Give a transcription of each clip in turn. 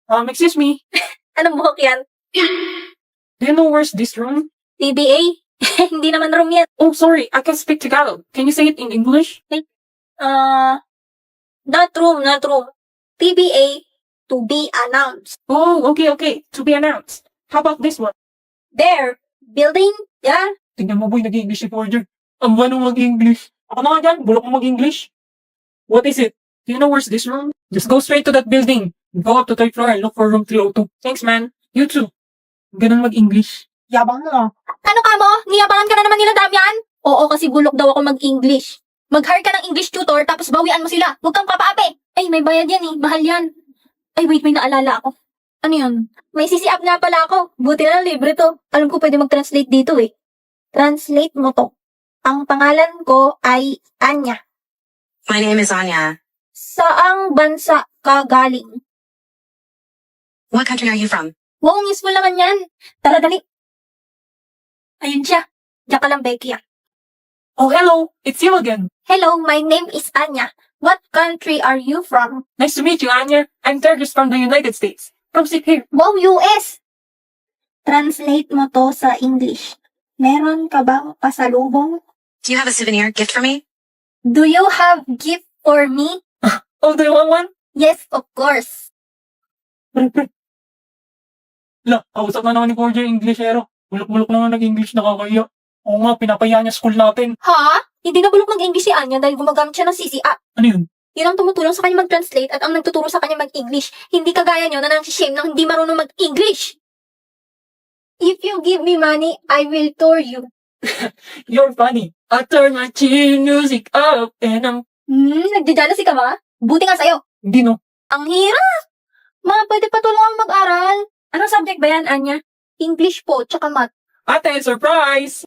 Excuse me. Anong buhok yan? Do you know where's this room? TBA? Hindi naman room yan. Oh, sorry. I can speak Tagalog. Can you say it in English? Not room. TBA, to be announced. Oh, okay. To be announced. How about this one? There, building, yeah. Tingnan mo boy, nag-English si Forger. Ang buwan mag-English. Ako na nga dyan, bulok mo mag-English. What is it? Do you know where's this room? Just go straight to that building. Go up to 3rd floor and look for room 302. Thanks, man. You too. Ganun mag-English. Yabang mo ah. Ano ka mo? Niyabangan ka na naman nila, Damian? Oo, kasi bulok daw ako mag-English. Mag-hire ka ng English tutor, tapos bawian mo sila. Huwag kang papaapi. Ay, may bayad yan eh. Mahal yan. Ay, wait, may naalala ako. Ano yun? May CC app nga pala ako. Buti na lang libre to. Alam ko pwede mag-translate dito eh. Translate mo to. Ang pangalan ko ay Anya. My name is Anya. Saang bansa ka galing? What country are you from? Wow, useful naman yan. Tara, dali. Ayun siya. Diyan ka lang, Becky ah. Oh, hello. It's you again. Hello, my name is Anya. What country are you from? Nice to meet you, Anya. I'm Tergis from the United States. Come sit here. Wow, US! Translate mo to sa English. Meron ka bang pasalubong? Do you have a souvenir gift for me? Do you have gift for me? Oh, do you want one? Yes, of course. La, kausap na naman ni Forger yung Englishero. Bulok-bulok naman nag-English, nakakaya. Oo nga, pinapaya niya school natin. Ha? Hindi na bulok mag-English si Anya dahil gumagamit siya ng CC app. Ano yun? Yun ang tumutulong sa kanya mag-translate at ang nagtuturo sa kanya mag-English. Hindi kagaya nyo na nang-shame nang hindi marunong mag-English. If you give me money, I will tour you. You're funny. I turn my chin music up and I'm... Nagdadalasi ka ba? Buti nga sa'yo. Hindi no. Ang hirap! Pwede pa tulungan mag-aral. Anong subject ba yan, Anya? English po, tsaka math. Ate, surprise!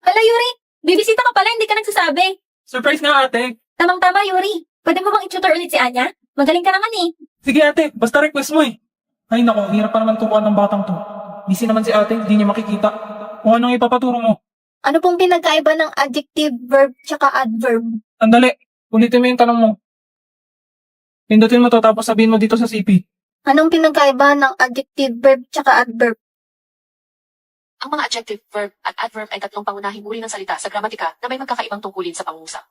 Hala, Yuri! Bibisita ka pala, hindi ka nagsasabi. Surprise nga, ate. Tamang-tama, Yuri. Pwede mo bang i-tutor ulit si Anya? Magaling ka naman eh. Sige, ate. Basta request mo eh. Ay nako, hirap pa naman turuan ng batang to. Busy naman si ate, hindi niya makikita. O anong ipapaturo mo? Ano pong pinagkaiba ng adjective, verb, tsaka adverb? Andali, ulitin mo yung tanong mo. Pindutin mo to tapos sabihin mo dito sa CP. Anong pinagkaiba ng adjective, verb, tsaka adverb? Ang mga adjective, verb, at adverb ay tatlong pangunahing uri ng salita sa gramatika na may magkakaibang tungkulin sa pangungusap.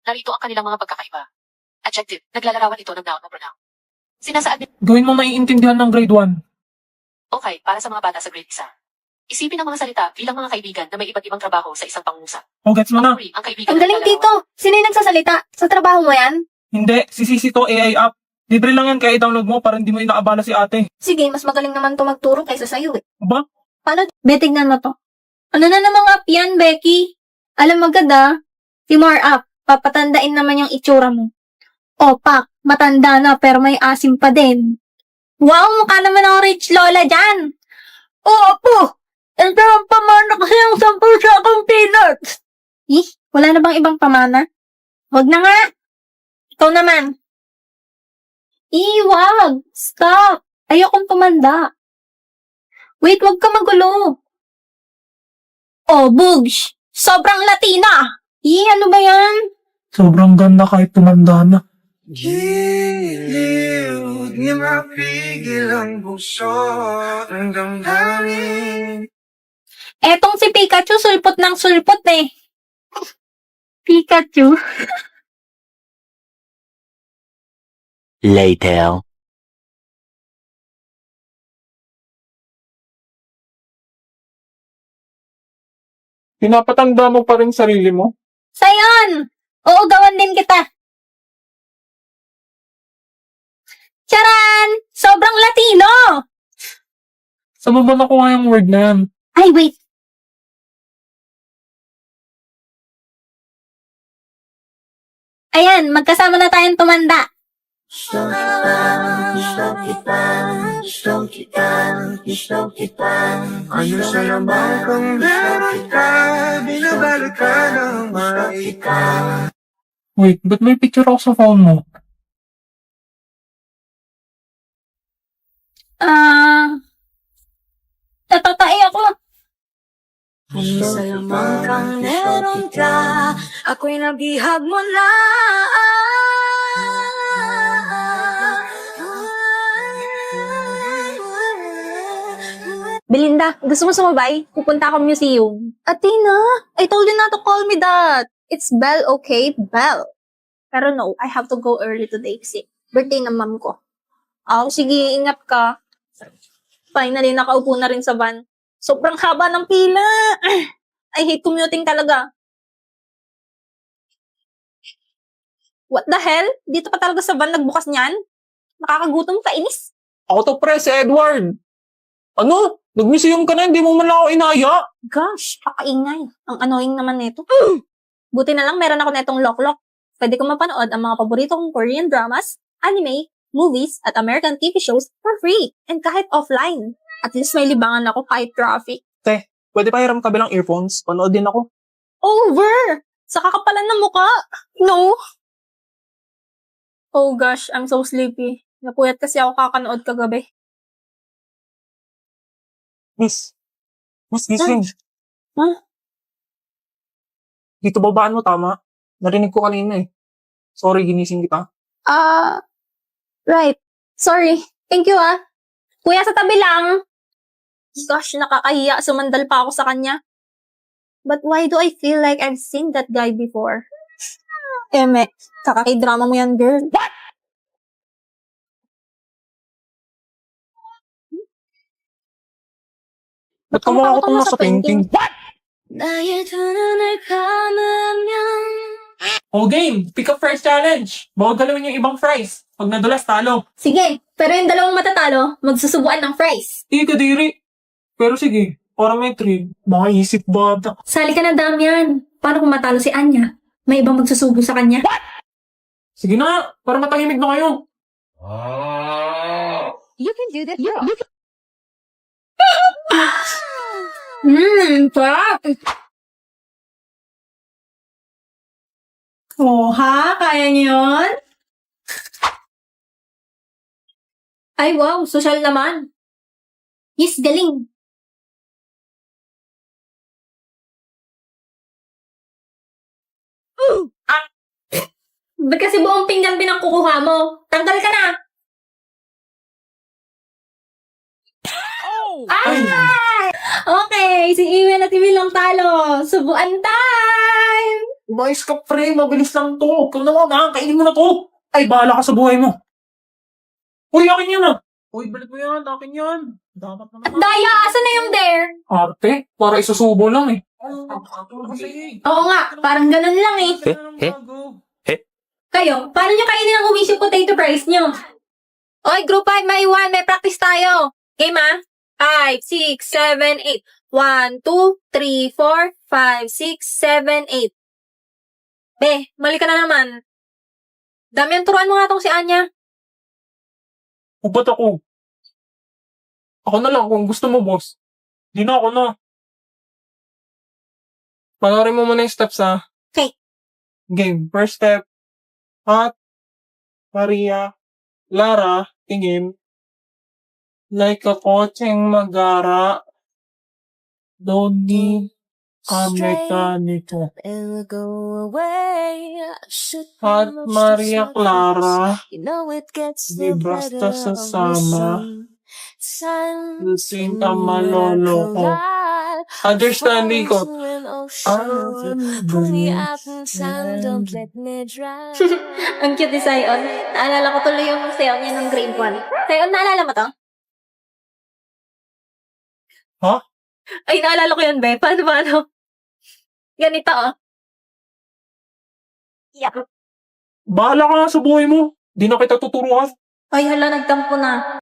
Narito ang kanilang mga pagkakaiba. Adjective, naglalarawan ito ng noun o pronoun. Sinasaad ni... Gawin mo maiintindihan ng grade 1. Okay, para sa mga bata sa grade 1. Isipin ang mga salita bilang mga kaibigan na may iba't ibang trabaho sa isang pangungusap. O, gets mo na? Ang kaibigan Ang galing naglalarawan. dito! Sino yung nagsasalita? Sa trabaho mo yan? Hindi, si Sisi to AI app. Libre lang yan kaya i-download mo para hindi mo inaabala si ate. Sige, mas magaling naman to magturo kaysa sa'yo eh. Aba? Paano? Betignan mo to. Ano na namang app yan, Becky? Alam mo agad si More App, papatandain naman yung itsura mo. O, Pak, matanda na pero may asim pa din. Wow, mukha naman ang rich lola dyan. Oo po, ito ang pamana kasi yung 10 sa akong peanuts. Wala na bang ibang pamana? Wag na nga. Ikaw naman. Wag. Stop. Ayokong tumanda. Wait, wag ka magulo. Oh, Bugs. Sobrang Latina. Ano ba yan? Sobrang ganda kahit tumanda na. Giliw, di mapigil ang puso ng damdamin. Etong si Pikachu, sulpot ng sulpot eh. Pikachu? Later. Pinapatanda mo pa rin sarili mo? Sayon! Uugawan din kita. Charan! Sobrang Latino! Saan mo ba nakuha yung word na yan? Ay, wait. Ayan, magkasama na tayong tumanda. Gusto kita. Ano sa lamang kang meron ka, binabalot ka ng maika. Wait, ba't may picture ako sa phone mo? Natatai ako. Ano sa lamang kang meron ka, ako'y nabihag mo na. Belinda, gusto mo sumabay? Pupunta ako museum. Athena, I told you not to call me that. It's Belle, okay? Belle. Pero no, I have to go early today kasi birthday ng mom ko. Oh, sige, ingat ka. Finally, nakaupo na rin sa van. Sobrang haba ng pila. I hate commuting talaga. What the hell? Dito pa talaga sa van nagbukas niyan? Nakakagutom, kainis. Ako to pre, si Edward. Ano? Nag-museum ka na, hindi mo man lang ako inaya. Gosh, kakaingay. Ang annoying naman nito. Buti na lang meron ako netong lock-lock. Pwede ko mapanood ang mga paborito kong Korean dramas, anime, movies, at American TV shows for free. And kahit offline. At least may libangan ako kahit traffic. Pwede pa hiram kabilang earphones? Panood din ako. Over! Sa kakapalan ng muka. No. Oh gosh, I'm so sleepy. Napuyat kasi ako kakanood kagabi. Miss, gising. Huh? Dito babaan mo, tama? Narinig ko kanina eh. Sorry, ginising kita. Right. Sorry. Thank you, ah. Kuya, sa tabi lang. Gosh, nakakahiya. Sumandal pa ako sa kanya. But why do I feel like I've seen that guy before? Eme, kakaki-drama mo yan, girl. Ba't kamukha ko itong nasa painting? 나의 두 눈을 감으면 Oh, game! Pick up first challenge! Bawal galawin yung ibang fries. Pag nadulas, talo. Sige, pero yung dalawang matatalo, magsusubuan ng fries. Hindi ka diri. Pero sige, para may thrill. Baka isip bata. Sali ka na, Damian. Paano kung matalo si Anya? May ibang magsusubo sa kanya. Sige na nga, para matahimik na kayo. You can do this. Pop! Oh, ha? Kaya niyo yun? Ay, wow. Social naman. Yes, galing. Ba't kasi buong pinggan pinangkukuha mo? Tanggal ka na. Ay! Okay, si Iwen at Emil lang talo. Subuan time! Mais ka, pre. Mabilis lang to. Ikaw naman, ha? Kainin mo na to. Ay, bahala ka sa buhay mo. Uy, akin yan, ah. Uy, balik mo yan. Akin yan. Dapat naman. Daya, asan na yung dare? Arte, para isusubo lang eh. Oo nga, parang ganun lang eh. Kayo, paano nyo kainin ang umisip potato fries nyo? Oy, group 5, may 1, may practice tayo. Game ah? 5, 6, 7, 8. 1, 2, 3, 4, 5, 6, 7, 8. Be, mali ka na naman. Damian, turuan mo nga tong si Anya. O ba't ako? Ako na lang kung gusto mo, boss. Di na ako na. Panoorin mo muna yung steps, ha? Okay. Game. First step. Hot. Maria. Lara. Tingin. Like a kotseng magara. Don't need a mekaniko. It'll go away. Should Hot Maria Clara. You know it gets Di no basta better. sasama. Sun. Lusing ka malolo ko. Understanding ko. Pull me up in time, don't let me drown. Ang cute ni Sion. Naalala ko tuloy yung sayaw niya ng grade 1. Sion, naalala mo to? Ha? Ay, naalala ko yun, be. Paano ba, ano? Ganito, oh. Yeah. Bahala ka nga sa buhay mo. Di na kita tuturuan. Ay, hala, nagtampo na.